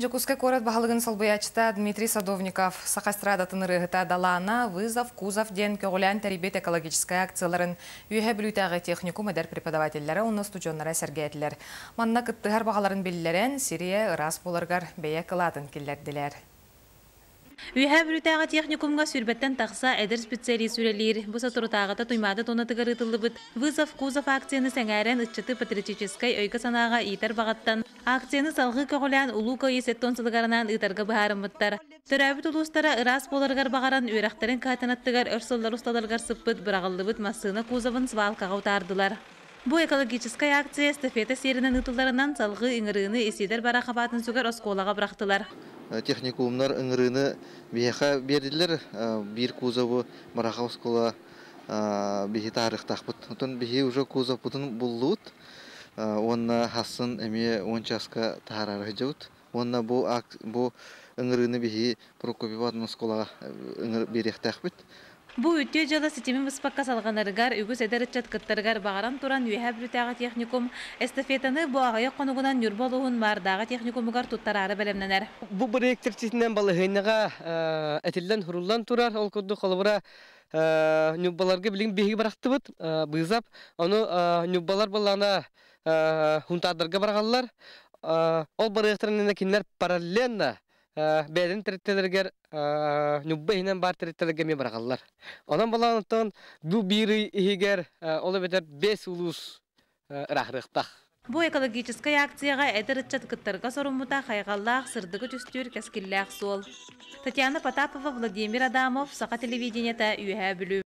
Жокускай корот бахалыгын салбыячта Дмитрий Садовников сақастрадатын рыгыта далана вызов кузов ден көголян тарибет экологическая акцияларын үйе білутағы техникум эдер преподавательлері онны студионнара сәргетлер. Манна кыттыгар бағаларын білілерен Сирия ырас боларгар бәйе кылатын келдерділер. Үйе білутағы техникумға сүрбеттен тақса әдір специалист сүрелер. Бұса тұрытағыта туймады тонатығыр ұтылыбыт. Вызов кузов акцияны сәңәрен үтчіті патриотическай өйкі санаға итер бағаттан. Акцияны салғы көғілян ұлу көйесеттон сылғарынан ұтарға бұхарымыттар. Төрәбіт ұлыстара ырас боларғар бағаран үйрақтарын қатынаттығар өрсоллар ұстадалғар сыппыт бірағылыбыт масына кузовын свалқаға ұтардылар. Бұл экологическая акция эстафета серінің ұтыларынан салғы ыңырыны еседер бара қабатын сүгер осколаға бірақтылар. Техникумнар ыңырыны бейеқа берділер, бір кузовы мараға оскола бейі тарих тақпыт. Отын бейі уже кузов бұтын бұллуыт, онна хасын әме 10 часқа тағарары жауыт. Онна бұл ыңырыны бейі Прокопиватын осколаға береқ тақпыт. Бұл үтте жылы сетемін выспаққа салғанарығар, үгіз әдәрітчат кыттарығар бағаран тұран үйе білутағы техникум эстафетаны бұл ағайы қонуғынан нүрболуғын мардағы техникумығар тұттарары бәлемненер. Бұл бір эктерчесінен балығынаға әтілден хұрулдан тұрар, ол күрді қолыбыра нүббаларға білген бейгі барақты бұд, бұйзап, оны нүббалар балағына хунтардарға барағалар, ол бір эктерінен кенлер параллельно бәден тәреттелергер нүббейінен бар тәреттелерге ме барағалар. Онан балағынықтан бұл бірі егер олы бәдер 5 ұлыс рақырықтақ. Бұл экологическая акцияға әдірітчат күттарға сорымыта қайғаллақ сырдығы түстер кәскілләқ сол. Татьяна Потапова, Владимир Адамов, Сақа телевидениета үйе білу.